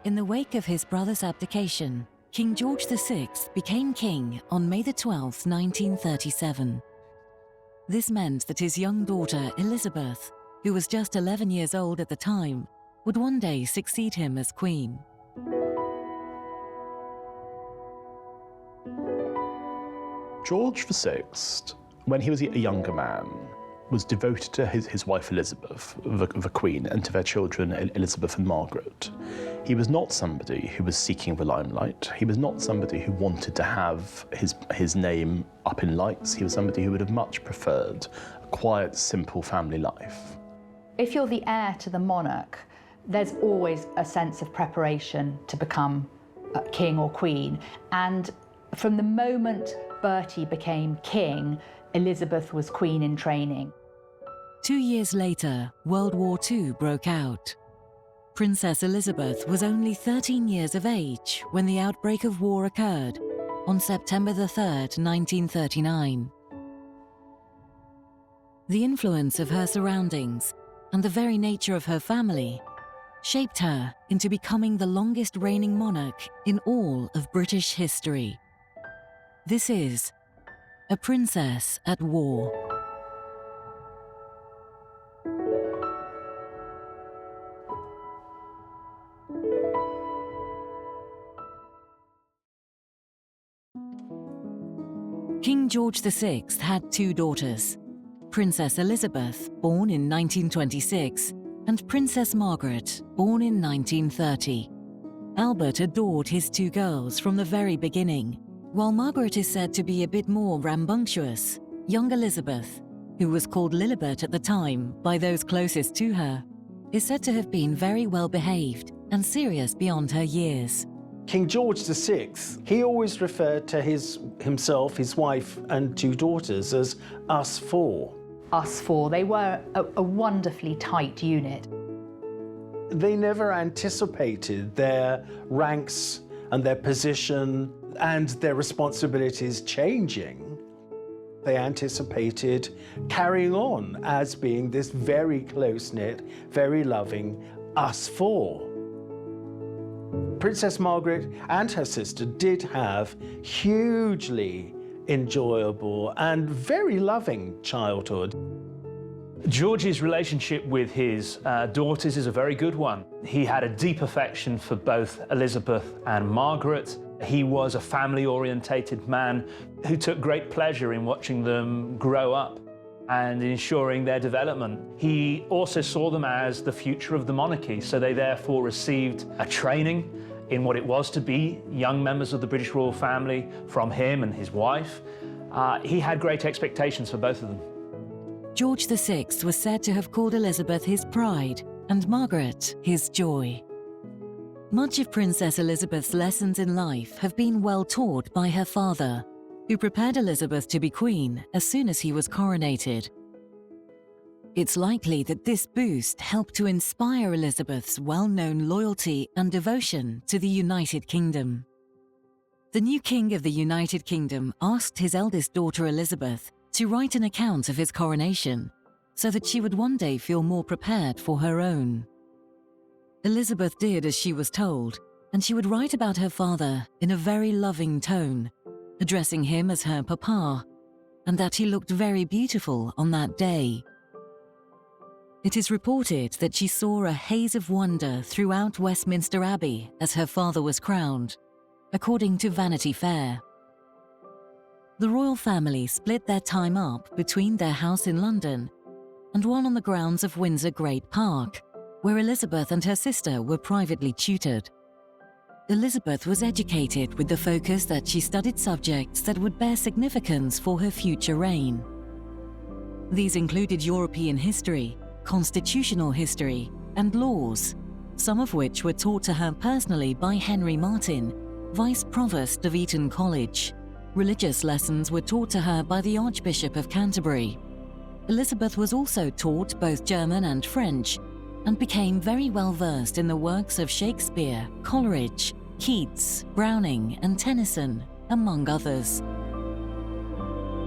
In the wake of his brother's abdication, King George VI became king on May 12, 1937. This meant that his young daughter, Elizabeth, who was just 11 years old at the time, would one day succeed him as queen. George VI, when he was a younger man, was devoted to his wife Elizabeth, the Queen, and to their children Elizabeth and Margaret. He was not somebody who was seeking the limelight. He was not somebody who wanted to have his name up in lights. He was somebody who would have much preferred a quiet, simple family life. If you're the heir to the monarch, there's always a sense of preparation to become king or queen. And from the moment Bertie became king, Elizabeth was queen in training. 2 years later, World War II broke out. Princess Elizabeth was only 13 years of age when the outbreak of war occurred on September 3rd, 1939. The influence of her surroundings and the very nature of her family shaped her into becoming the longest reigning monarch in all of British history. This is A Princess at War. King George VI had 2 daughters, Princess Elizabeth, born in 1926, and Princess Margaret, born in 1930. Albert adored his 2 girls from the very beginning. While Margaret is said to be a bit more rambunctious, young Elizabeth, who was called Lilibet at the time by those closest to her, is said to have been very well behaved and serious beyond her years. King George VI, he always referred to himself, his wife and 2 daughters as us 4. Us 4, they were a wonderfully tight unit. They never anticipated their ranks and their position and their responsibilities changing. They anticipated carrying on as being this very close-knit, very loving us 4. Princess Margaret and her sister did have hugely enjoyable and very loving childhood. George's relationship with his daughters is a very good one. He had a deep affection for both Elizabeth and Margaret. He was a family-orientated man who took great pleasure in watching them grow up and ensuring their development. He also saw them as the future of the monarchy, so they therefore received a training in what it was to be young members of the British royal family from him and his wife. He had great expectations for both of them. George VI was said to have called Elizabeth his pride and Margaret his joy. Much of Princess Elizabeth's lessons in life have been well taught by her father, who prepared Elizabeth to be queen as soon as he was coronated. It's likely that this boost helped to inspire Elizabeth's well-known loyalty and devotion to the United Kingdom. The new king of the United Kingdom asked his eldest daughter Elizabeth to write an account of his coronation so that she would one day feel more prepared for her own. Elizabeth did as she was told, and she would write about her father in a very loving tone, addressing him as her papa, and that he looked very beautiful on that day. It is reported that she saw a haze of wonder throughout Westminster Abbey as her father was crowned, according to Vanity Fair. The royal family split their time up between their house in London and one on the grounds of Windsor Great Park, where Elizabeth and her sister were privately tutored. Elizabeth was educated with the focus that she studied subjects that would bear significance for her future reign. These included European history, constitutional history, and laws, some of which were taught to her personally by Henry Martin, Vice Provost of Eton College. Religious lessons were taught to her by the Archbishop of Canterbury. Elizabeth was also taught both German and French, and became very well versed in the works of Shakespeare, Coleridge, Keats, Browning, and Tennyson, among others.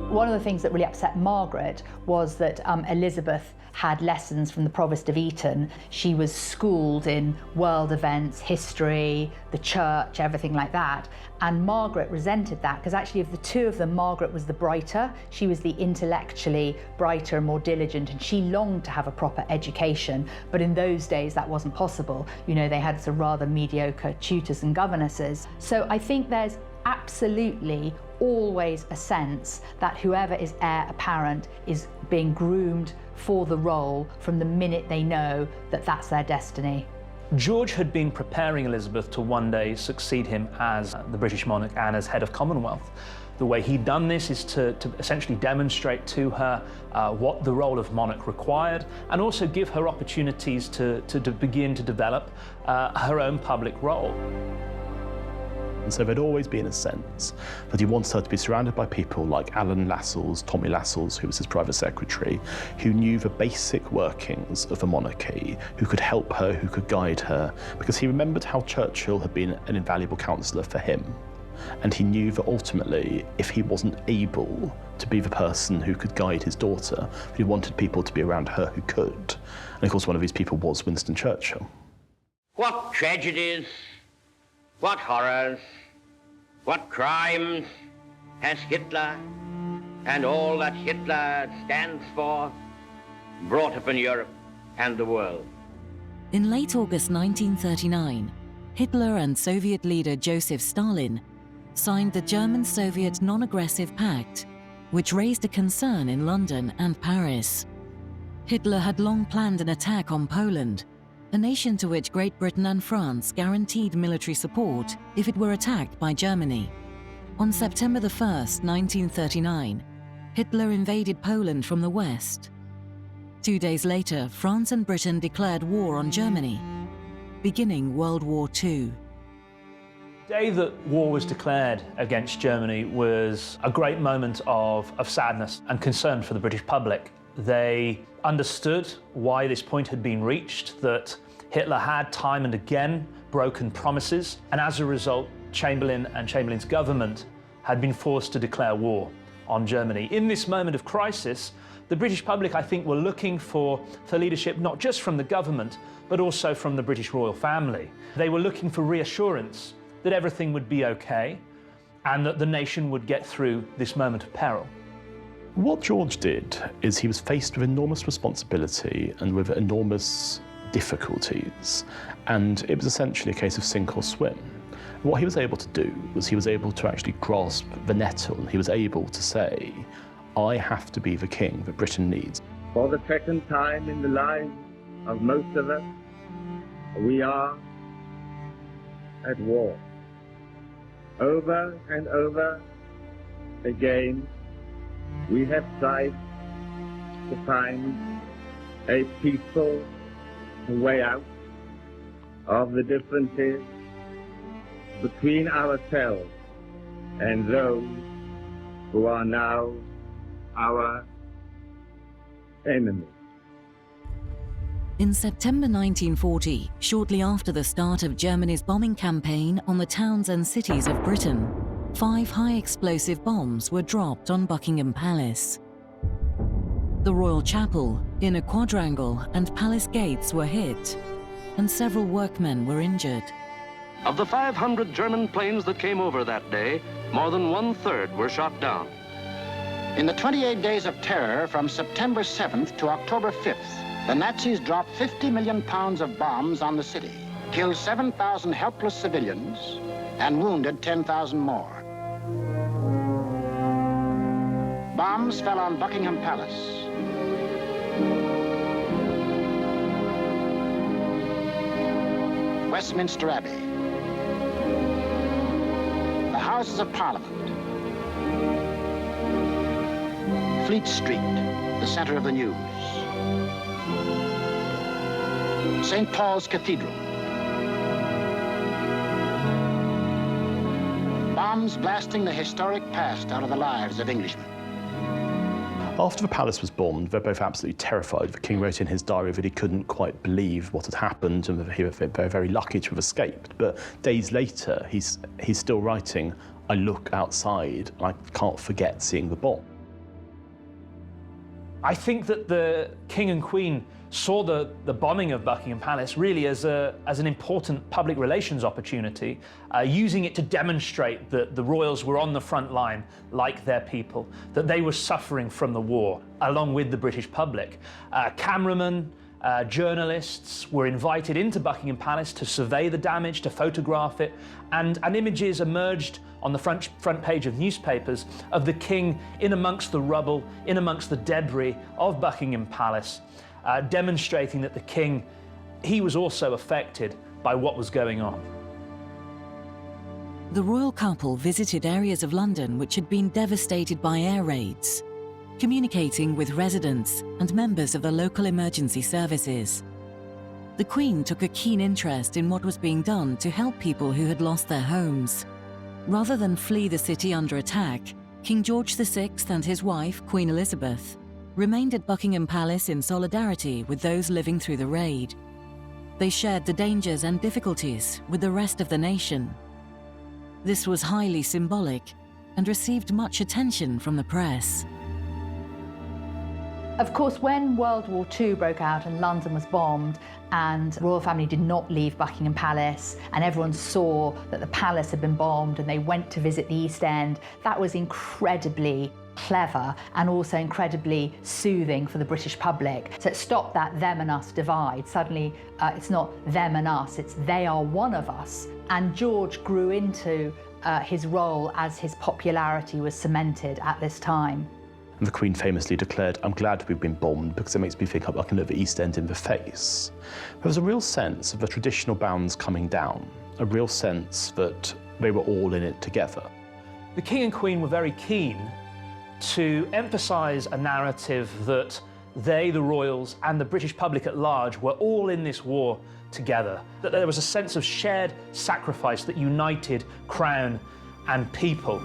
One of the things that really upset Margaret was that Elizabeth had lessons from the Provost of Eton. She was schooled in world events, history, the church, everything like that. And Margaret resented that because actually of the two of them, Margaret was the brighter. She was the intellectually brighter and more diligent, and she longed to have a proper education. But in those days, that wasn't possible. You know, they had some rather mediocre tutors and governesses. So I think there's absolutely always a sense that whoever is heir apparent is being groomed for the role from the minute they know that that's their destiny. George had been preparing Elizabeth to one day succeed him as the British monarch and as head of Commonwealth. The way he'd done this is to essentially demonstrate to her what the role of monarch required, and also give her opportunities to begin to develop her own public role. And so there'd always been a sense that he wanted her to be surrounded by people like Alan Lascelles, Tommy Lascelles, who was his private secretary, who knew the basic workings of the monarchy, who could help her, who could guide her, because he remembered how Churchill had been an invaluable counsellor for him. And he knew that ultimately, if he wasn't able to be the person who could guide his daughter, he wanted people to be around her who could. And of course, one of these people was Winston Churchill. What tragedies, what horrors, what crimes has Hitler and all that Hitler stands for brought upon Europe and the world? In late August 1939, Hitler and Soviet leader Joseph Stalin signed the German-Soviet Non-Aggressive Pact, which raised a concern in London and Paris. Hitler had long planned an attack on Poland, a nation to which Great Britain and France guaranteed military support if it were attacked by Germany. On September 1st, 1939, Hitler invaded Poland from the west. 2 days later, France and Britain declared war on Germany, beginning World War II. The day that war was declared against Germany was a great moment of sadness and concern for the British public. They understood why this point had been reached, that Hitler had time and again broken promises, and as a result, Chamberlain and Chamberlain's government had been forced to declare war on Germany. In this moment of crisis, the British public, I think, were looking for leadership not just from the government, but also from the British royal family. They were looking for reassurance that everything would be okay and that the nation would get through this moment of peril. What George did is he was faced with enormous responsibility and with enormous difficulties, and it was essentially a case of sink or swim. What he was able to do was he was able to actually grasp the nettle. He was able to say, I have to be the king that Britain needs. For the second time in the lives of most of us, we are at war. Over and over again, we have tried to find a peaceful way out of the differences between ourselves and those who are now our enemies. In September 1940, shortly after the start of Germany's bombing campaign on the towns and cities of Britain, 5 high-explosive bombs were dropped on Buckingham Palace. The Royal Chapel, Inner Quadrangle, and Palace gates were hit, and several workmen were injured. Of the 500 German planes that came over that day, more than 1/3 were shot down. In the 28 days of terror from September 7th to October 5th, the Nazis dropped 50 million pounds of bombs on the city, killed 7,000 helpless civilians, and wounded 10,000 more. Bombs fell on Buckingham Palace, Westminster Abbey, the Houses of Parliament, Fleet Street, the center of the news, St. Paul's Cathedral. Bombs blasting the historic past out of the lives of Englishmen. After the palace was bombed, they're both absolutely terrified. The king wrote in his diary that he couldn't quite believe what had happened and that he was very, very lucky to have escaped. But days later, he's still writing, I look outside and I can't forget seeing the bomb. I think that the King and Queen saw the bombing of Buckingham Palace really as an important public relations opportunity, using it to demonstrate that the royals were on the front line like their people, that they were suffering from the war along with the British public. Cameramen, journalists were invited into Buckingham Palace to survey the damage, to photograph it, and images emerged on the front page of newspapers of the King in amongst the rubble, in amongst the debris of Buckingham Palace, demonstrating that the King, he was also affected by what was going on. The royal couple visited areas of London which had been devastated by air raids, communicating with residents and members of the local emergency services. The Queen took a keen interest in what was being done to help people who had lost their homes. Rather than flee the city under attack, King George VI and his wife, Queen Elizabeth, remained at Buckingham Palace in solidarity with those living through the raid. They shared the dangers and difficulties with the rest of the nation. This was highly symbolic and received much attention from the press. Of course, when World War II broke out and London was bombed and the royal family did not leave Buckingham Palace and everyone saw that the palace had been bombed and they went to visit the East End, that was incredibly clever and also incredibly soothing for the British public. So it stopped that them and us divide. Suddenly, it's not them and us, it's they are one of us. And George grew into his role as his popularity was cemented at this time. And the Queen famously declared, "I'm glad we've been bombed because it makes me think I can look the East End in the face." There was a real sense of the traditional bounds coming down, a real sense that they were all in it together. The King and Queen were very keen to emphasise a narrative that they, the royals, and the British public at large were all in this war together, that there was a sense of shared sacrifice that united crown and people.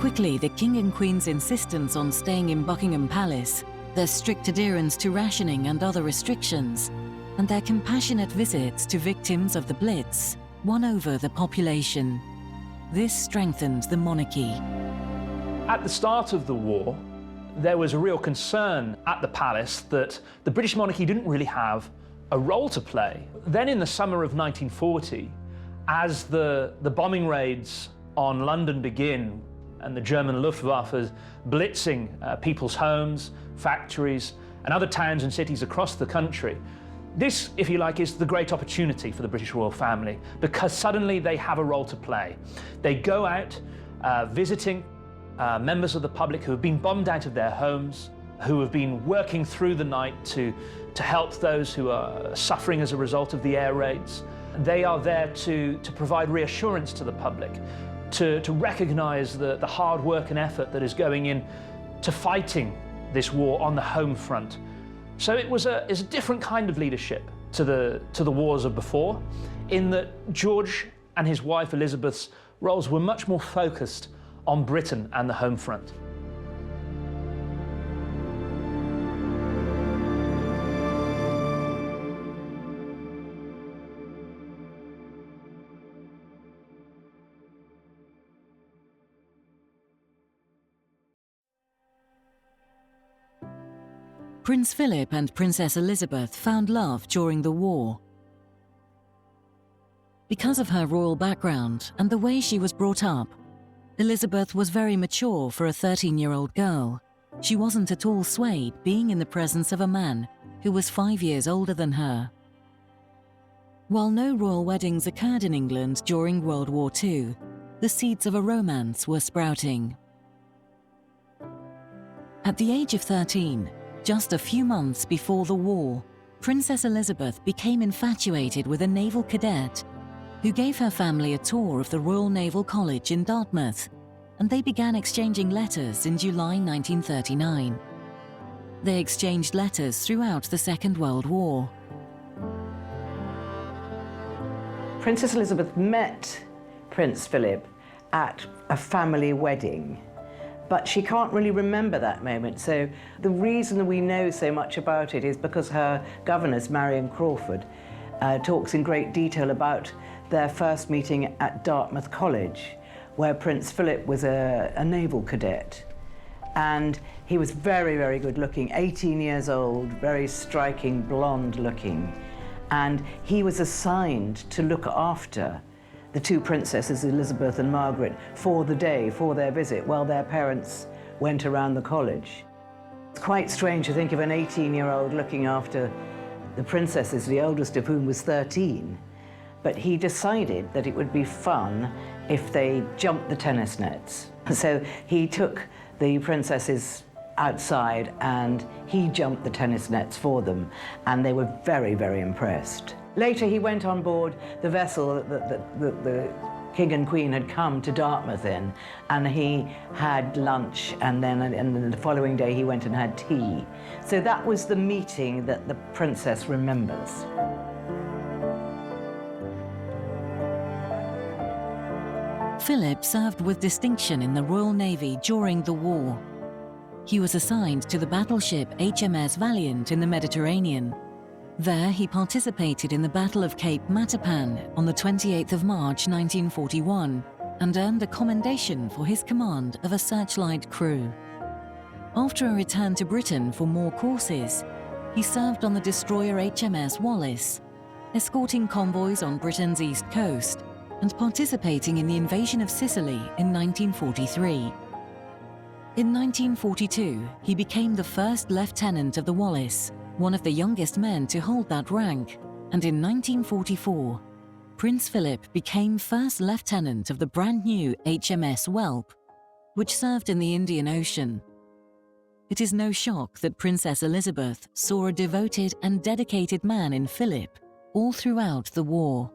Quickly, the King and Queen's insistence on staying in Buckingham Palace, their strict adherence to rationing and other restrictions, and their compassionate visits to victims of the Blitz won over the population. This strengthened the monarchy. At the start of the war, there was a real concern at the palace that the British monarchy didn't really have a role to play. Then in the summer of 1940, as the bombing raids on London begin, and the German Luftwaffe blitzing people's homes, factories, and other towns and cities across the country. This, if you like, is the great opportunity for the British royal family, because suddenly they have a role to play. They go out visiting members of the public who have been bombed out of their homes, who have been working through the night to help those who are suffering as a result of the air raids. They are there to provide reassurance to the public, to recognise the hard work and effort that is going in to fighting this war on the home front. So it's a different kind of leadership to the wars of before, in that George and his wife Elizabeth's roles were much more focused on Britain and the home front. Prince Philip and Princess Elizabeth found love during the war. Because of her royal background and the way she was brought up, Elizabeth was very mature for a 13-year-old girl. She wasn't at all swayed being in the presence of a man who was 5 years older than her. While no royal weddings occurred in England during World War II, the seeds of a romance were sprouting. At the age of 13, just a few months before the war, Princess Elizabeth became infatuated with a naval cadet who gave her family a tour of the Royal Naval College in Dartmouth, and they began exchanging letters in July 1939. They exchanged letters throughout the Second World War. Princess Elizabeth met Prince Philip at a family wedding, but she can't really remember that moment. So the reason we know so much about it is because her governess, Marion Crawford, talks in great detail about their first meeting at Dartmouth College, where Prince Philip was a naval cadet. And he was very, very good looking, 18 years old, very striking, blonde looking. And he was assigned to look after the two princesses, Elizabeth and Margaret, for the day, for their visit, while their parents went around the college. It's quite strange to think of an 18-year-old looking after the princesses, the oldest of whom was 13. But he decided that it would be fun if they jumped the tennis nets. So he took the princesses outside and he jumped the tennis nets for them, and they were very, very impressed. Later he went on board the vessel that the King and Queen had come to Dartmouth in, and he had lunch, and then the following day he went and had tea. So that was the meeting that the princess remembers. Philip served with distinction in the Royal Navy during the war. He was assigned to the battleship HMS Valiant in the Mediterranean. There he participated in the Battle of Cape Matapan on the 28th of March 1941 and earned a commendation for his command of a searchlight crew. After a return to Britain for more courses, he served on the destroyer HMS Wallis, escorting convoys on Britain's east coast and participating in the invasion of Sicily in 1943. In 1942, he became the first lieutenant of the Wallis, one of the youngest men to hold that rank, and in 1944, Prince Philip became first lieutenant of the brand new HMS Whelp, which served in the Indian Ocean. It is no shock that Princess Elizabeth saw a devoted and dedicated man in Philip all throughout the war.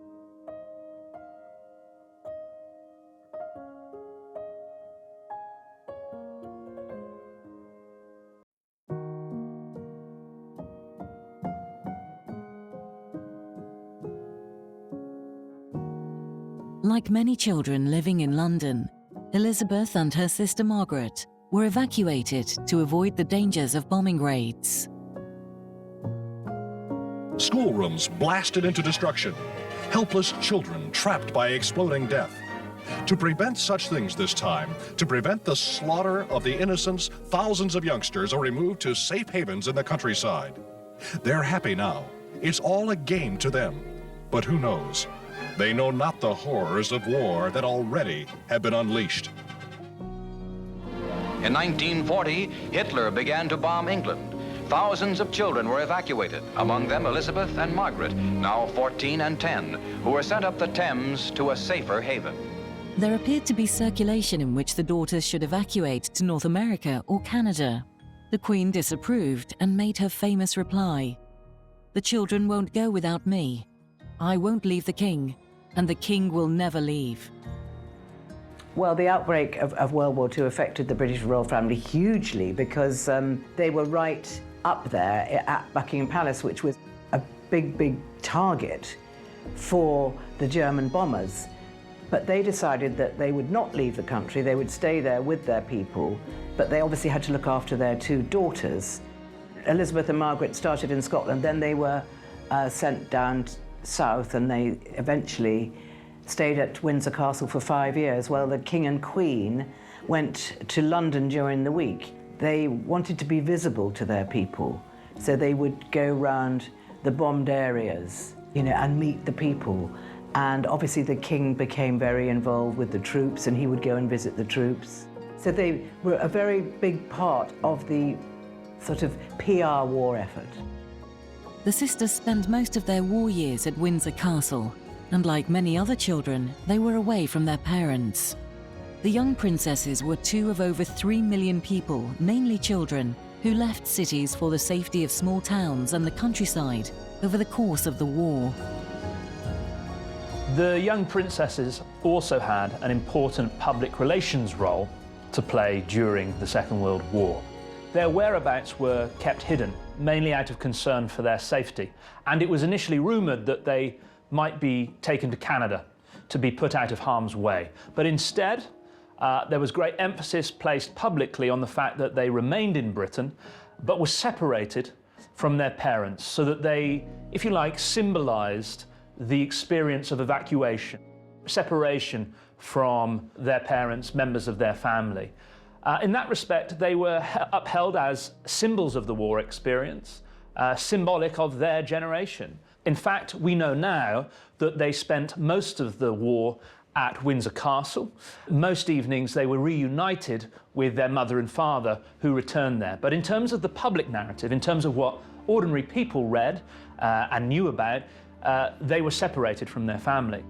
Like many children living in London, Elizabeth and her sister Margaret were evacuated to avoid the dangers of bombing raids. Schoolrooms blasted into destruction. Helpless children trapped by exploding death. To prevent such things this time, to prevent the slaughter of the innocents, thousands of youngsters are removed to safe havens in the countryside. They're happy now. It's all a game to them. But who knows? They know not the horrors of war that already have been unleashed. In 1940, Hitler began to bomb England. Thousands of children were evacuated, among them Elizabeth and Margaret, now 14 and 10, who were sent up the Thames to a safer haven. There appeared to be circulation in which the daughters should evacuate to North America or Canada. The Queen disapproved and made her famous reply, "The children won't go without me. I won't leave the King, and the King will never leave." Well, the outbreak of World War II affected the British royal family hugely because they were right up there at Buckingham Palace, which was a big, big target for the German bombers. But they decided that they would not leave the country, they would stay there with their people, but they obviously had to look after their two daughters. Elizabeth and Margaret started in Scotland, then they were sent down south, and they eventually stayed at Windsor Castle for 5 years while the King and Queen went to London during the week. They wanted to be visible to their people, so they would go round the bombed areas, and meet the people. And obviously the King became very involved with the troops, and he would go and visit the troops. So they were a very big part of the sort of PR war effort. The sisters spent most of their war years at Windsor Castle, and like many other children, they were away from their parents. The young princesses were two of over 3 million people, mainly children, who left cities for the safety of small towns and the countryside over the course of the war. The young princesses also had an important public relations role to play during the Second World War. Their whereabouts were kept hidden, mainly out of concern for their safety, and it was initially rumoured that they might be taken to Canada to be put out of harm's way. But instead, there was great emphasis placed publicly on the fact that they remained in Britain, but were separated from their parents, so that they, if you like, symbolised the experience of evacuation, separation from their parents, members of their family. In that respect, they were upheld as symbols of the war experience, symbolic of their generation. In fact, we know now that they spent most of the war at Windsor Castle. Most evenings they were reunited with their mother and father who returned there. But in terms of the public narrative, in terms of what ordinary people read and knew about, they were separated from their family.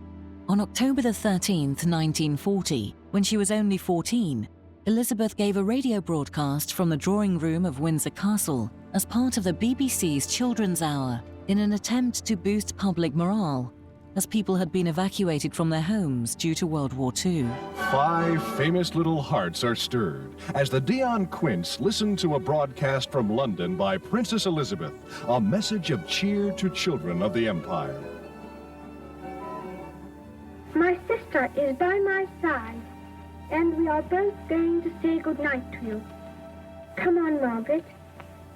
On October the 13th, 1940, when she was only 14, Elizabeth gave a radio broadcast from the drawing room of Windsor Castle as part of the BBC's Children's Hour in an attempt to boost public morale, as people had been evacuated from their homes due to World War II. 5 famous little hearts are stirred as the Dion Quince listened to a broadcast from London by Princess Elizabeth, a message of cheer to children of the Empire. My sister is by my side, and we are both going to say good night to you. Come on, Margaret.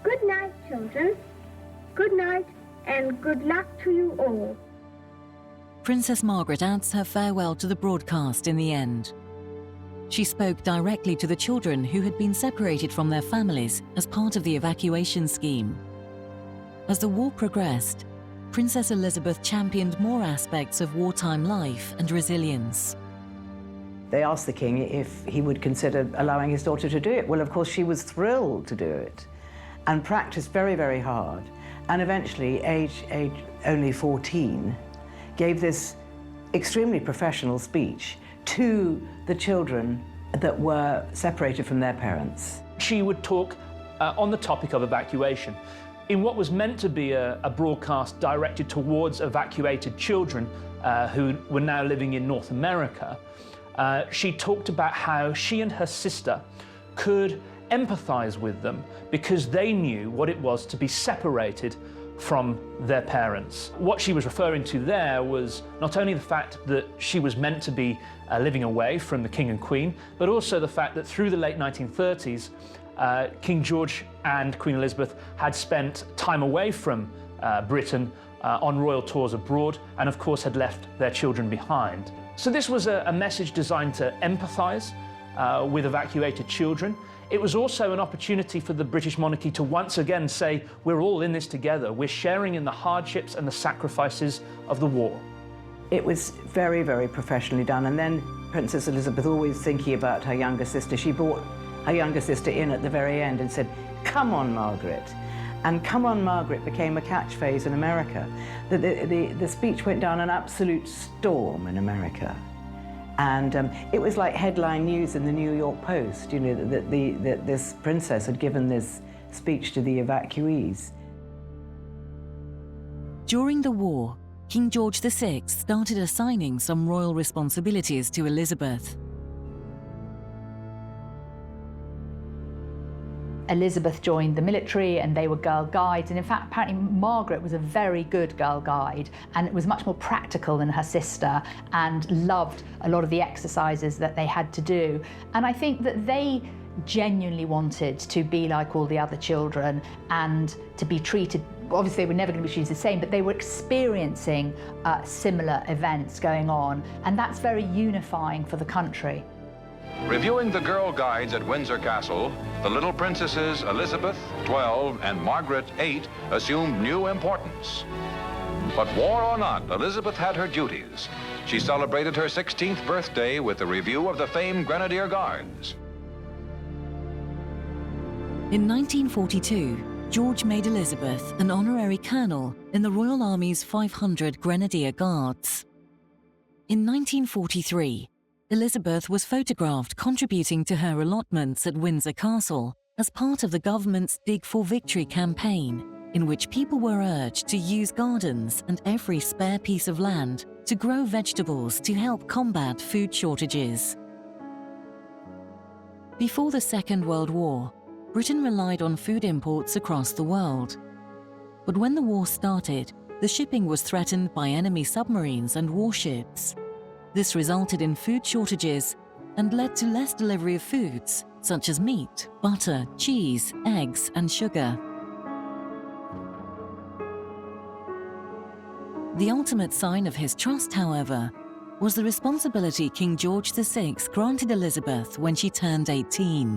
Good night, children. Good night, and good luck to you all. Princess Margaret adds her farewell to the broadcast in the end. She spoke directly to the children who had been separated from their families as part of the evacuation scheme. As the war progressed, Princess Elizabeth championed more aspects of wartime life and resilience. They asked the king if he would consider allowing his daughter to do it. Well, of course, she was thrilled to do it and practiced very, very hard. And eventually, age only 14, gave this extremely professional speech to the children that were separated from their parents. She would talk on the topic of evacuation. In what was meant to be a broadcast directed towards evacuated children who were now living in North America, she talked about how she and her sister could empathize with them because they knew what it was to be separated from their parents. What she was referring to there was not only the fact that she was meant to be living away from the King and Queen, but also the fact that through the late 1930s, King George and Queen Elizabeth had spent time away from Britain on royal tours abroad, and of course had left their children behind. So this was a message designed to empathise with evacuated children. It was also an opportunity for the British monarchy to once again say, we're all in this together, we're sharing in the hardships and the sacrifices of the war. It was very, very professionally done, and then Princess Elizabeth, always thinking about her younger sister, she brought her younger sister in at the very end and said, "Come on, Margaret." And "Come on, Margaret" became a catchphrase in America. The speech went down an absolute storm in America. And it was like headline news in the New York Post, you know, that this princess had given this speech to the evacuees. During the war, King George VI started assigning some royal responsibilities to Elizabeth. Elizabeth joined the military and they were girl guides, and in fact apparently Margaret was a very good girl guide and was much more practical than her sister and loved a lot of the exercises that they had to do. And I think that they genuinely wanted to be like all the other children and to be treated, obviously they were never going to be treated the same, but they were experiencing similar events going on, and that's very unifying for the country. Reviewing the girl guides at Windsor Castle, the little princesses Elizabeth, 12, and Margaret, 8, assumed new importance. But war or not, Elizabeth had her duties. She celebrated her 16th birthday with a review of the famed Grenadier Guards. In 1942, George made Elizabeth an honorary colonel in the Royal Army's 500 Grenadier Guards. In 1943, Elizabeth was photographed contributing to her allotments at Windsor Castle as part of the government's Dig for Victory campaign, in which people were urged to use gardens and every spare piece of land to grow vegetables to help combat food shortages. Before the Second World War, Britain relied on food imports across the world. But when the war started, the shipping was threatened by enemy submarines and warships. This resulted in food shortages and led to less delivery of foods, such as meat, butter, cheese, eggs, and sugar. The ultimate sign of his trust, however, was the responsibility King George VI granted Elizabeth when she turned 18.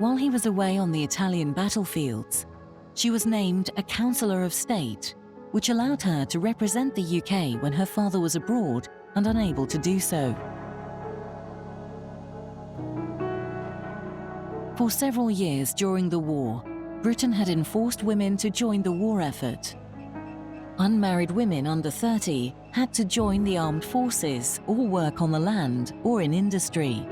While he was away on the Italian battlefields, she was named a Councillor of State, which allowed her to represent the UK when her father was abroad and unable to do so. For several years during the war, Britain had enforced women to join the war effort. Unmarried women under 30 had to join the armed forces or work on the land or in industry.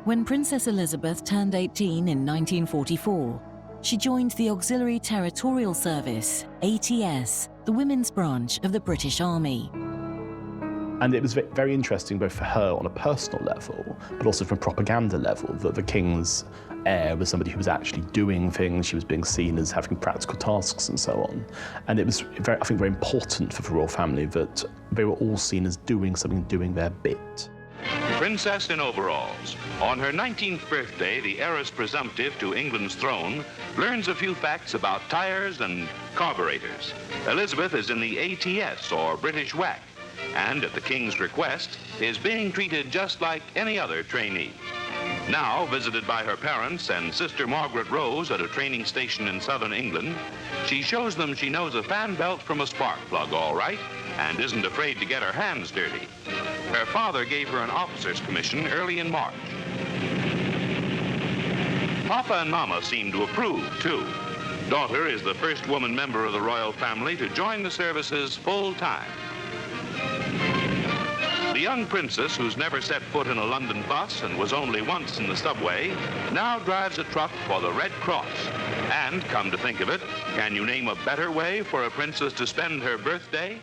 When Princess Elizabeth turned 18 in 1944, she joined the Auxiliary Territorial Service, ATS, the women's branch of the British Army. And it was very interesting both for her on a personal level, but also from a propaganda level, that the king's heir was somebody who was actually doing things. She was being seen as having practical tasks and so on. And it was, I think, very important for the royal family that they were all seen as doing something, doing their bit. Princess in overalls. On her 19th birthday, the heiress presumptive to England's throne learns a few facts about tires and carburetors. Elizabeth is in the ATS, or British WWII, and at the King's request, is being treated just like any other trainee. Now, visited by her parents and sister Margaret Rose at a training station in southern England, she shows them she knows a fan belt from a spark plug all right, and isn't afraid to get her hands dirty. Her father gave her an officer's commission early in March. Papa and Mama seem to approve, too. Daughter is the first woman member of the royal family to join the services full-time. The young princess, who's never set foot in a London bus and was only once in the subway, now drives a truck for the Red Cross. And, come to think of it, can you name a better way for a princess to spend her birthday?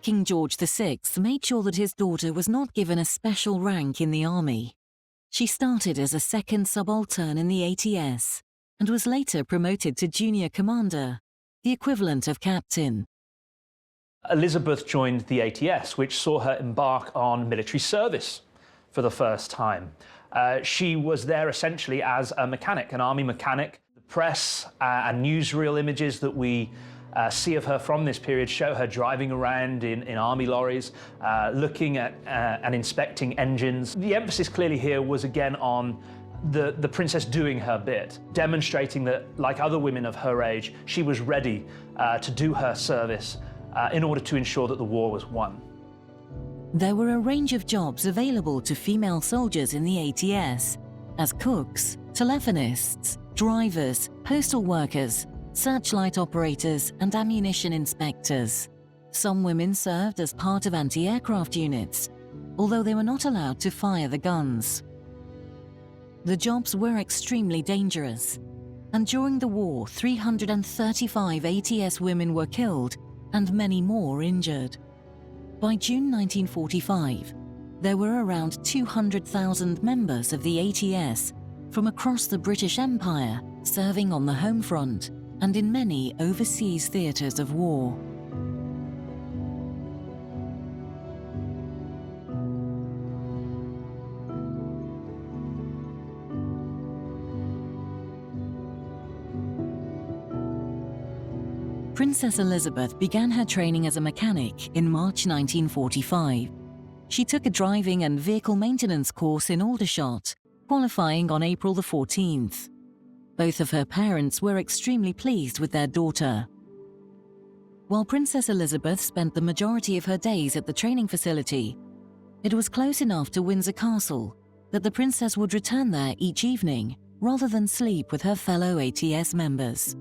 King George VI made sure that his daughter was not given a special rank in the army. She started as a second subaltern in the ATS and was later promoted to junior commander, the equivalent of captain. Elizabeth joined the ATS, which saw her embark on military service for the first time. She was there essentially as a mechanic, an army mechanic. The press and newsreel images that we see of her from this period show her driving around in army lorries, looking at and inspecting engines. The emphasis clearly here was again on the princess doing her bit, demonstrating that, like other women of her age, she was ready to do her service in order to ensure that the war was won. There were a range of jobs available to female soldiers in the ATS, as cooks, telephonists, drivers, postal workers, searchlight operators and ammunition inspectors. Some women served as part of anti-aircraft units, although they were not allowed to fire the guns. The jobs were extremely dangerous, and during the war 335 ATS women were killed and many more injured. By June 1945, there were around 200,000 members of the ATS from across the British Empire serving on the home front and in many overseas theatres of war. Princess Elizabeth began her training as a mechanic in March 1945. She took a driving and vehicle maintenance course in Aldershot, qualifying on April the 14th. Both of her parents were extremely pleased with their daughter. While Princess Elizabeth spent the majority of her days at the training facility, it was close enough to Windsor Castle that the princess would return there each evening rather than sleep with her fellow ATS members.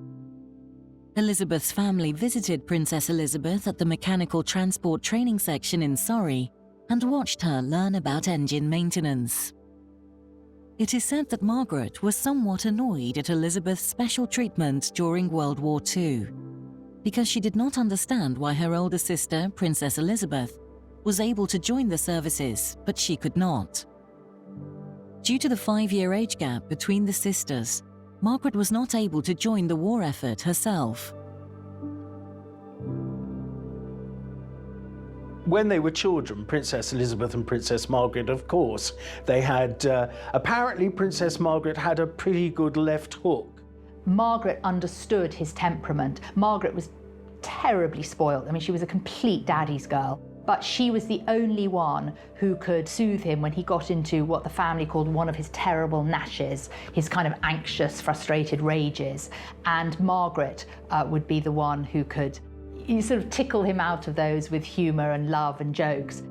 Elizabeth's family visited Princess Elizabeth at the Mechanical Transport Training Section in Surrey and watched her learn about engine maintenance. It is said that Margaret was somewhat annoyed at Elizabeth's special treatment during World War II, because she did not understand why her older sister, Princess Elizabeth, was able to join the services, but she could not. Due to the 5-year age gap between the sisters, Margaret was not able to join the war effort herself. When they were children, Princess Elizabeth and Princess Margaret, of course, they had, apparently Princess Margaret had a pretty good left hook. Margaret understood his temperament. Margaret was terribly spoiled. I mean, she was a complete daddy's girl. But she was the only one who could soothe him when he got into what the family called one of his terrible gnashes, his kind of anxious, frustrated rages. And Margaret would be the one who could sort of tickle him out of those with humour and love and jokes.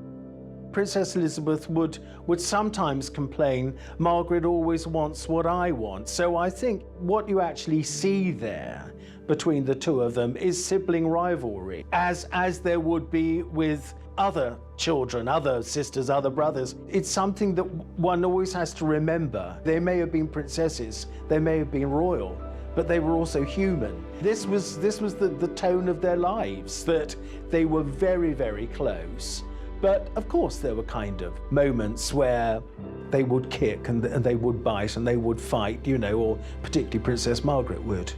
Princess Elizabeth would sometimes complain, Margaret always wants what I want. So I think what you actually see there between the two of them is sibling rivalry, as there would be with other children, other sisters, other brothers. It's something that one always has to remember. They may have been princesses, they may have been royal, but they were also human. This was the tone of their lives, that they were very, very close. But of course there were kind of moments where they would kick and they would bite and they would fight, you know, or particularly Princess Margaret would.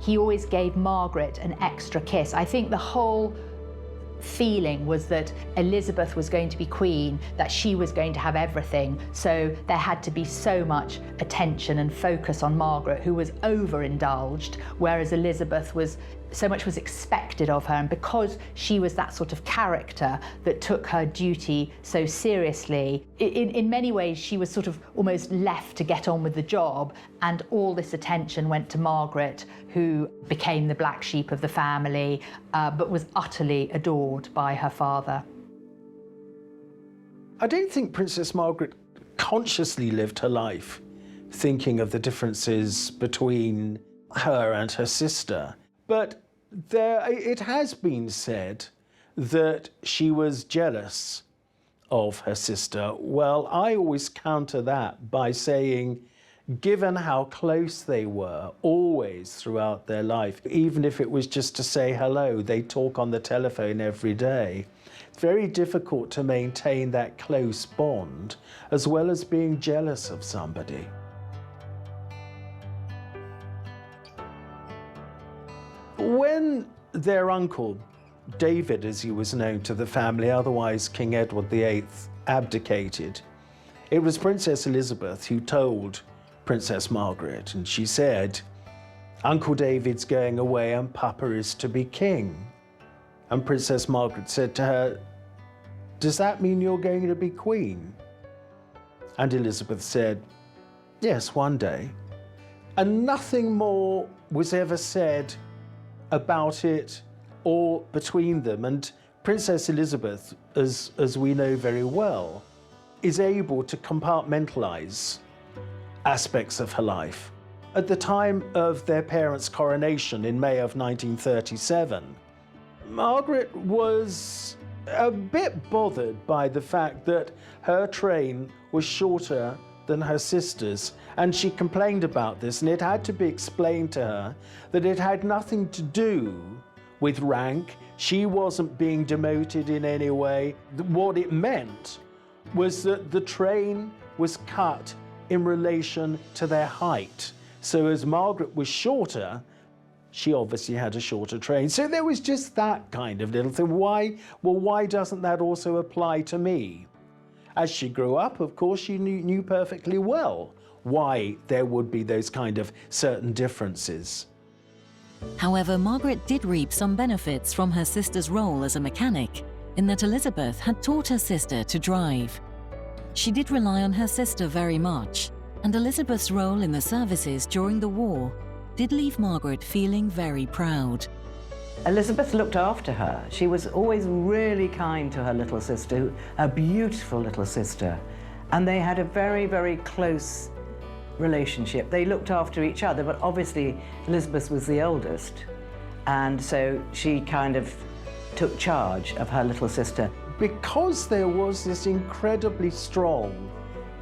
He always gave Margaret an extra kiss. I think the whole feeling was that Elizabeth was going to be queen, that she was going to have everything, so there had to be so much attention and focus on Margaret, who was overindulged, whereas Elizabeth was, so much was expected of her, and because she was that sort of character that took her duty so seriously, in many ways she was sort of almost left to get on with the job, and all this attention went to Margaret, who became the black sheep of the family, but was utterly adored by her father. I don't think Princess Margaret consciously lived her life thinking of the differences between her and her sister, but it has been said that she was jealous of her sister. Well, I always counter that by saying, given how close they were always throughout their life, even if it was just to say hello, they talk on the telephone every day. It's very difficult to maintain that close bond as well as being jealous of somebody. When their uncle, David as he was known to the family, otherwise King Edward VIII, abdicated, it was Princess Elizabeth who told Princess Margaret, and she said, Uncle David's going away and Papa is to be king. And Princess Margaret said to her, does that mean you're going to be queen? And Elizabeth said, yes, one day. And nothing more was ever said about it or between them. And Princess Elizabeth, as we know very well, is able to compartmentalize aspects of her life. At the time of their parents' coronation in May of 1937, Margaret was a bit bothered by the fact that her train was shorter than her sister's, and she complained about this, and it had to be explained to her that it had nothing to do with rank. She wasn't being demoted in any way. What it meant was that the train was cut in relation to their height. So as Margaret was shorter, she obviously had a shorter train. So there was just that kind of little thing. Why doesn't that also apply to me? As she grew up, of course, she knew perfectly well why there would be those kind of certain differences. However, Margaret did reap some benefits from her sister's role as a mechanic, in that Elizabeth had taught her sister to drive. She did rely on her sister very much, and Elizabeth's role in the services during the war did leave Margaret feeling very proud. Elizabeth looked after her. She was always really kind to her little sister, a beautiful little sister, and they had a very, very close relationship. They looked after each other, but obviously Elizabeth was the oldest, and so she kind of took charge of her little sister. Because there was this incredibly strong,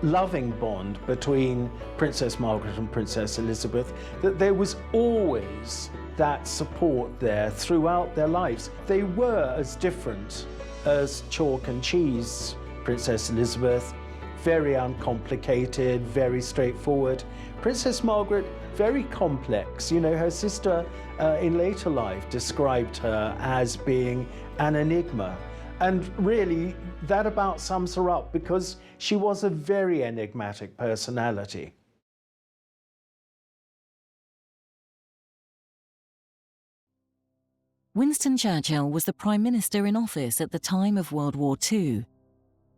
loving bond between Princess Margaret and Princess Elizabeth, that there was always that support there throughout their lives. They were as different as chalk and cheese. Princess Elizabeth, very uncomplicated, very straightforward. Princess Margaret, very complex. You know, her sister in later life described her as being an enigma. And really, that about sums her up, because she was a very enigmatic personality. Winston Churchill was the Prime Minister in office at the time of World War II.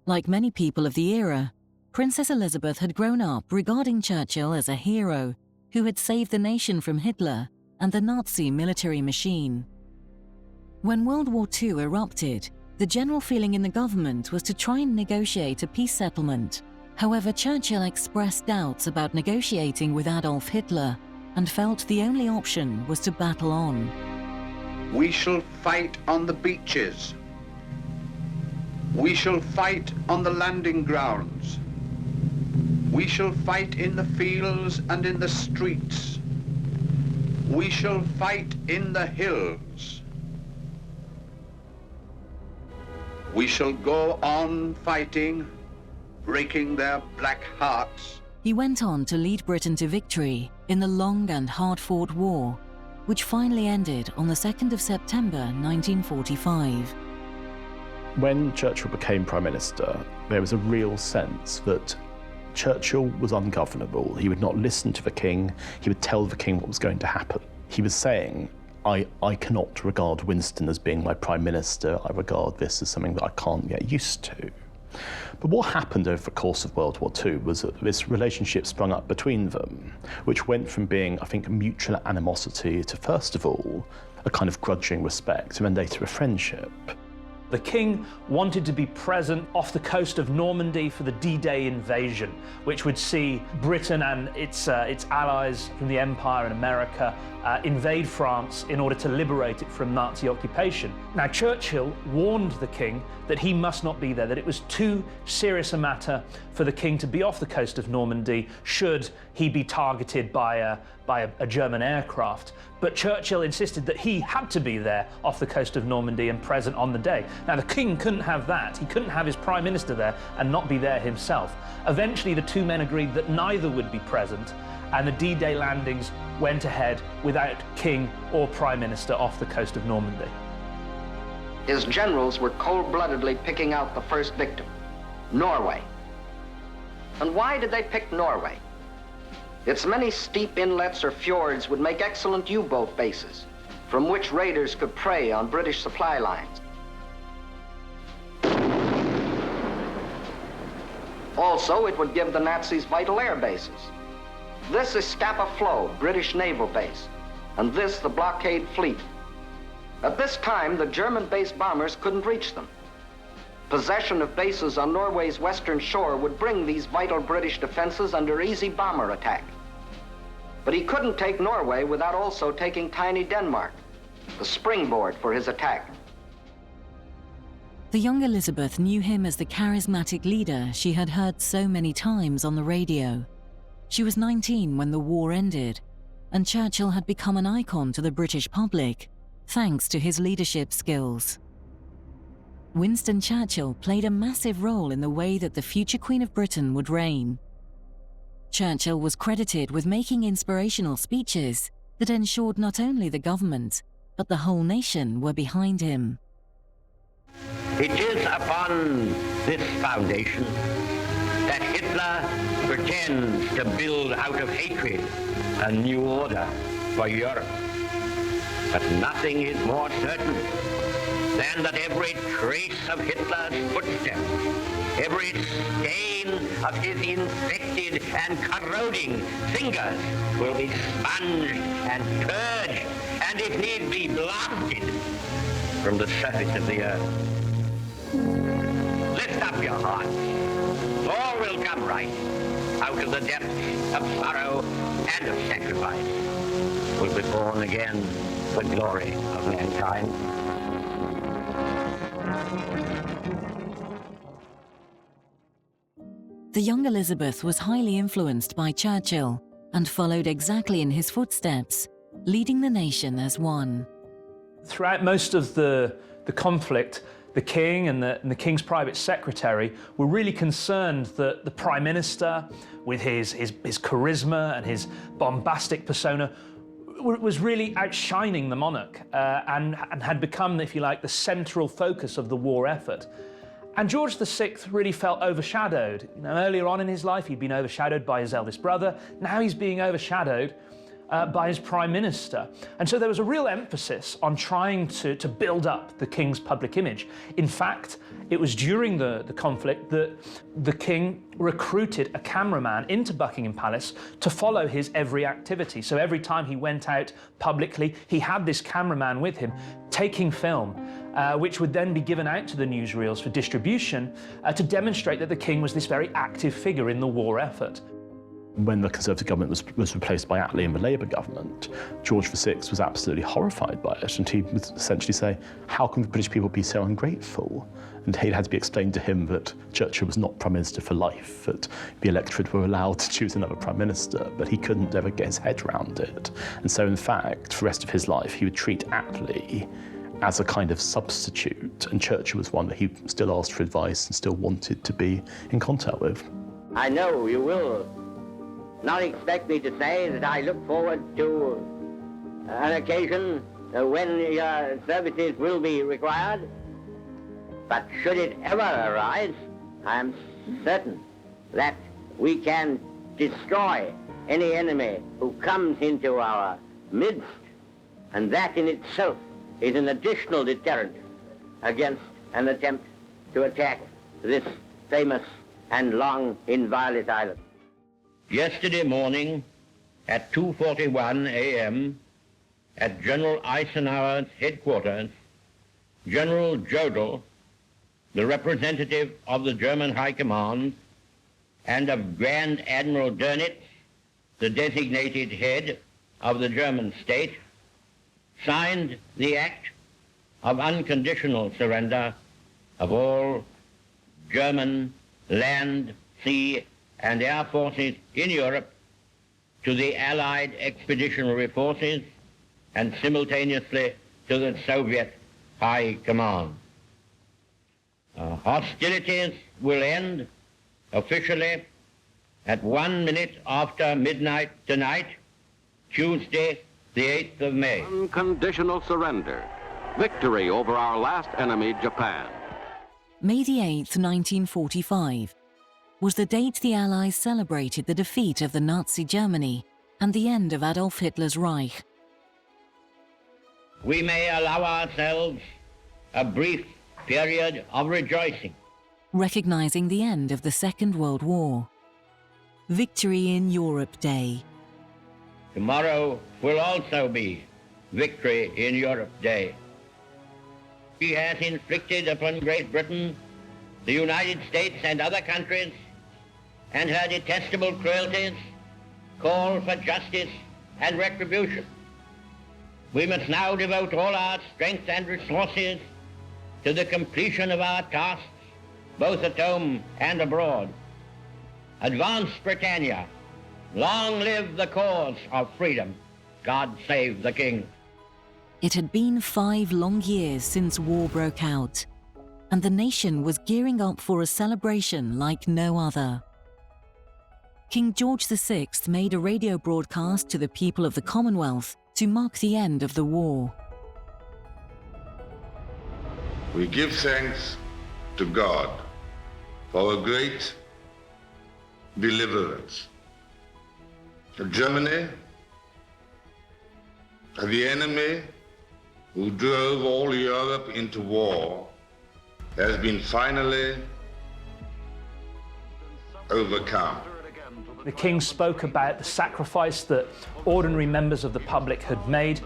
Like many people of the era, Princess Elizabeth had grown up regarding Churchill as a hero who had saved the nation from Hitler and the Nazi military machine. When World War II erupted, the general feeling in the government was to try and negotiate a peace settlement. However, Churchill expressed doubts about negotiating with Adolf Hitler and felt the only option was to battle on. We shall fight on the beaches. We shall fight on the landing grounds. We shall fight in the fields and in the streets. We shall fight in the hills. We shall go on fighting, breaking their black hearts. He went on to lead Britain to victory in the long and hard-fought war, which finally ended on the 2nd of September 1945. When Churchill became Prime Minister, there was a real sense that Churchill was ungovernable. He would not listen to the King. He would tell the King what was going to happen. He was saying, I cannot regard Winston as being my Prime Minister. I regard this as something that I can't get used to. But what happened over the course of World War II was that this relationship sprung up between them, which went from being, I think, mutual animosity to, first of all, a kind of grudging respect, and then later a friendship. The King wanted to be present off the coast of Normandy for the D-Day invasion, which would see Britain and its allies from the Empire and America invade France in order to liberate it from Nazi occupation. Now, Churchill warned the King that he must not be there, that it was too serious a matter for the King to be off the coast of Normandy should he be targeted by a German aircraft. But Churchill insisted that he had to be there off the coast of Normandy and present on the day. Now, the King couldn't have that. He couldn't have his Prime Minister there and not be there himself. Eventually, the two men agreed that neither would be present, and the D-Day landings went ahead without King or Prime Minister off the coast of Normandy. His generals were cold-bloodedly picking out the first victim, Norway. And why did they pick Norway? Its many steep inlets or fjords would make excellent U-boat bases, from which raiders could prey on British supply lines. Also, it would give the Nazis vital air bases. This is Scapa Flow, British naval base, and this the blockade fleet. At this time, the German-based bombers couldn't reach them. Possession of bases on Norway's western shore would bring these vital British defenses under easy bomber attack. But he couldn't take Norway without also taking tiny Denmark, the springboard for his attack. The young Elizabeth knew him as the charismatic leader she had heard so many times on the radio. She was 19 when the war ended, and Churchill had become an icon to the British public, thanks to his leadership skills. Winston Churchill played a massive role in the way that the future Queen of Britain would reign. Churchill was credited with making inspirational speeches that ensured not only the government, but the whole nation were behind him. It is upon this foundation that Hitler pretends to build out of hatred a new order for Europe. But nothing is more certain than that every trace of Hitler's footsteps, every stain of his infected and corroding fingers will be sponged and purged, and if need be, blasted from the surface of the earth. Lift up your hearts. All will come right. Out of the depths of sorrow and of sacrifice will be born again the glory of mankind. The young Elizabeth was highly influenced by Churchill and followed exactly in his footsteps, leading the nation as one. Throughout most of the conflict, the King and the King's private secretary were really concerned that the Prime Minister, with his charisma and his bombastic persona, was really outshining the monarch and had become, if you like, the central focus of the war effort. And George VI really felt overshadowed. You know, earlier on in his life, he'd been overshadowed by his eldest brother. Now he's being overshadowed by his prime minister. And so there was a real emphasis on trying to build up the king's public image. In fact, it was during the conflict that the king recruited a cameraman into Buckingham Palace to follow his every activity. So every time he went out publicly, he had this cameraman with him taking film, which would then be given out to the newsreels for distribution to demonstrate that the king was this very active figure in the war effort. When the Conservative government was replaced by Attlee and the Labour government, George VI was absolutely horrified by it, and he would essentially say, how can the British people be so ungrateful? And it had to be explained to him that Churchill was not Prime Minister for life, that the electorate were allowed to choose another Prime Minister, but he couldn't ever get his head around it. And so, in fact, for the rest of his life, he would treat Attlee as a kind of substitute, and Churchill was one that he still asked for advice and still wanted to be in contact with. I know you will not expect me to say that I look forward to an occasion when your services will be required, but should it ever arise, I am certain that we can destroy any enemy who comes into our midst, and that in itself is an additional deterrent against an attempt to attack this famous and long inviolate island. Yesterday morning at 2:41 a.m. at General Eisenhower's headquarters, General Jodl, the representative of the German High Command, and of Grand Admiral Dönitz, the designated head of the German state, signed the act of unconditional surrender of all German land, sea, and air forces in Europe to the Allied expeditionary forces and simultaneously to the Soviet High Command. Hostilities will end officially at 1 minute after midnight tonight, Tuesday, the 8th of May. Unconditional surrender. Victory over our last enemy, Japan. May the 8th, 1945, was the date the Allies celebrated the defeat of the Nazi Germany and the end of Adolf Hitler's Reich. We may allow ourselves a brief period of rejoicing, recognizing the end of the Second World War. Victory in Europe Day. Tomorrow will also be Victory in Europe Day. He has inflicted upon Great Britain, the United States and other countries, and her detestable cruelties call for justice and retribution. We must now devote all our strength and resources to the completion of our tasks, both at home and abroad. Advance Britannia. Long live the cause of freedom. God save the King. It had been 5 long years since war broke out, and the nation was gearing up for a celebration like no other. King George VI made a radio broadcast to the people of the Commonwealth to mark the end of the war. We give thanks to God for a great deliverance. Germany, the enemy who drove all Europe into war, has been finally overcome. The king spoke about the sacrifice that ordinary members of the public had made,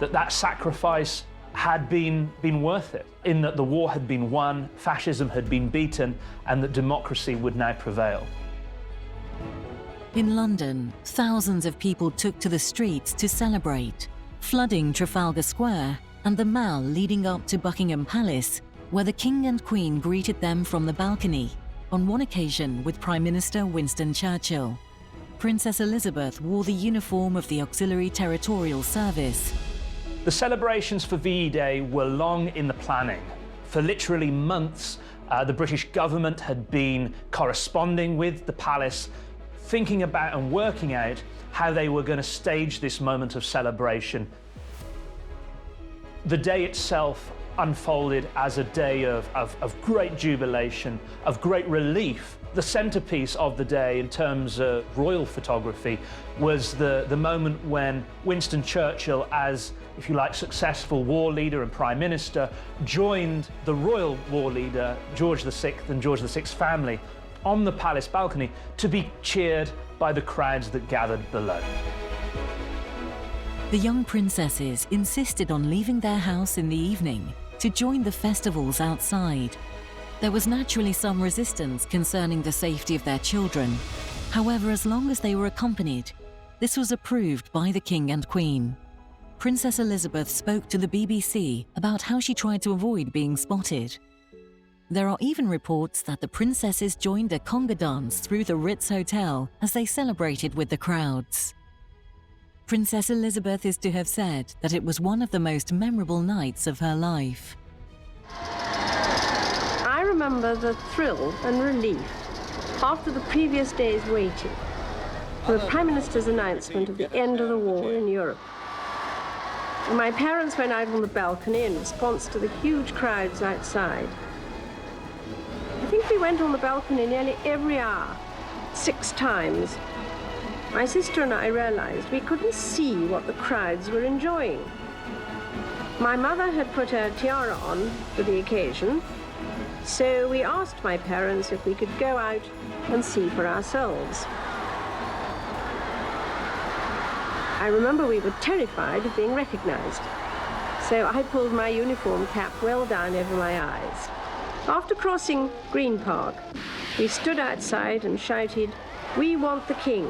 that sacrifice had been worth it, in that the war had been won, fascism had been beaten, and that democracy would now prevail. In London, thousands of people took to the streets to celebrate, flooding Trafalgar Square and the Mall leading up to Buckingham Palace, where the King and Queen greeted them from the balcony, on one occasion with Prime Minister Winston Churchill. Princess Elizabeth wore the uniform of the Auxiliary Territorial Service. The celebrations for VE Day were long in the planning. For literally months, the British government had been corresponding with the palace, thinking about and working out how they were going to stage this moment of celebration. The day itself unfolded as a day of great jubilation, of great relief The centrepiece of the day in terms of royal photography was the moment when Winston Churchill, as, if you like, successful war leader and prime minister, joined the royal war leader, George VI and George VI's family, on the palace balcony to be cheered by the crowds that gathered below. The young princesses insisted on leaving their house in the evening to join the festivals outside. There was naturally some resistance concerning the safety of their children. However, as long as they were accompanied, this was approved by the King and Queen. Princess Elizabeth spoke to the BBC about how she tried to avoid being spotted. There are even reports that the princesses joined a conga dance through the Ritz Hotel as they celebrated with the crowds. Princess Elizabeth is to have said that it was one of the most memorable nights of her life. I remember the thrill and relief after the previous day's waiting for the Prime Minister's announcement of the end of the war in Europe. My parents went out on the balcony in response to the huge crowds outside. I think we went on the balcony nearly every hour, 6 times. My sister and I realized we couldn't see what the crowds were enjoying. My mother had put her tiara on for the occasion, so we asked my parents if we could go out and see for ourselves. I remember we were terrified of being recognized, so I pulled my uniform cap well down over my eyes. After crossing Green Park, we stood outside and shouted, "We want the King."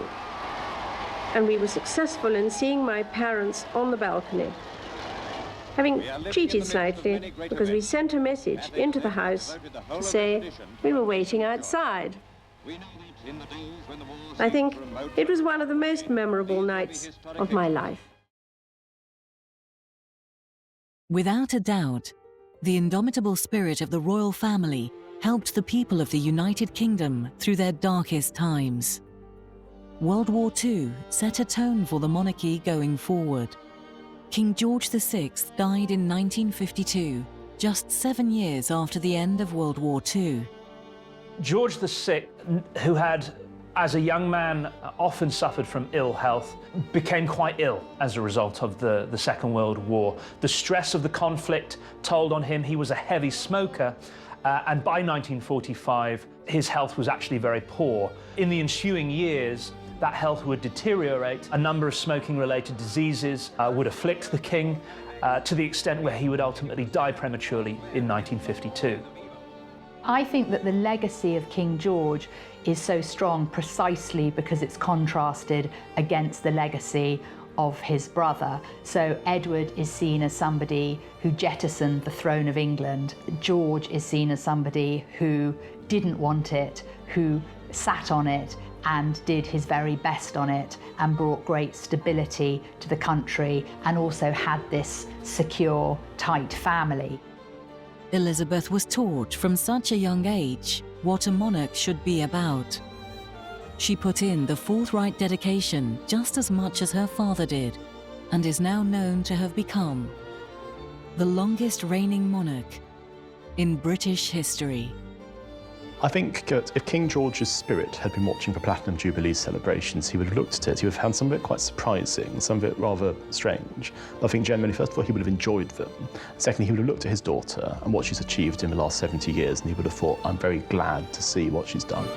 And we were successful in seeing my parents on the balcony, having cheated slightly because we sent a message into the house to say we were waiting outside. I think it was one of the most memorable nights of my life. Without a doubt, the indomitable spirit of the royal family helped the people of the United Kingdom through their darkest times. World War II set a tone for the monarchy going forward. King George VI died in 1952, just 7 years after the end of World War II. George VI, who had, as a young man, often suffered from ill health, became quite ill as a result of the Second World War. The stress of the conflict told on him. He was a heavy smoker, and by 1945, his health was actually very poor. In the ensuing years, that health would deteriorate. A number of smoking-related diseases would afflict the king, to the extent where he would ultimately die prematurely in 1952. I think that the legacy of King George is so strong precisely because it's contrasted against the legacy of his brother. So Edward is seen as somebody who jettisoned the throne of England. George is seen as somebody who didn't want it, who sat on it and did his very best on it and brought great stability to the country and also had this secure, tight family. Elizabeth was taught from such a young age what a monarch should be about. She put in the forthright dedication just as much as her father did, and is now known to have become the longest reigning monarch in British history. I think if King George's spirit had been watching for Platinum Jubilee celebrations, he would have looked at it, he would have found some of it quite surprising, some of it rather strange. But I think generally, first of all, he would have enjoyed them. Secondly, he would have looked at his daughter and what she's achieved in the last 70 years, and he would have thought, I'm very glad to see what she's done.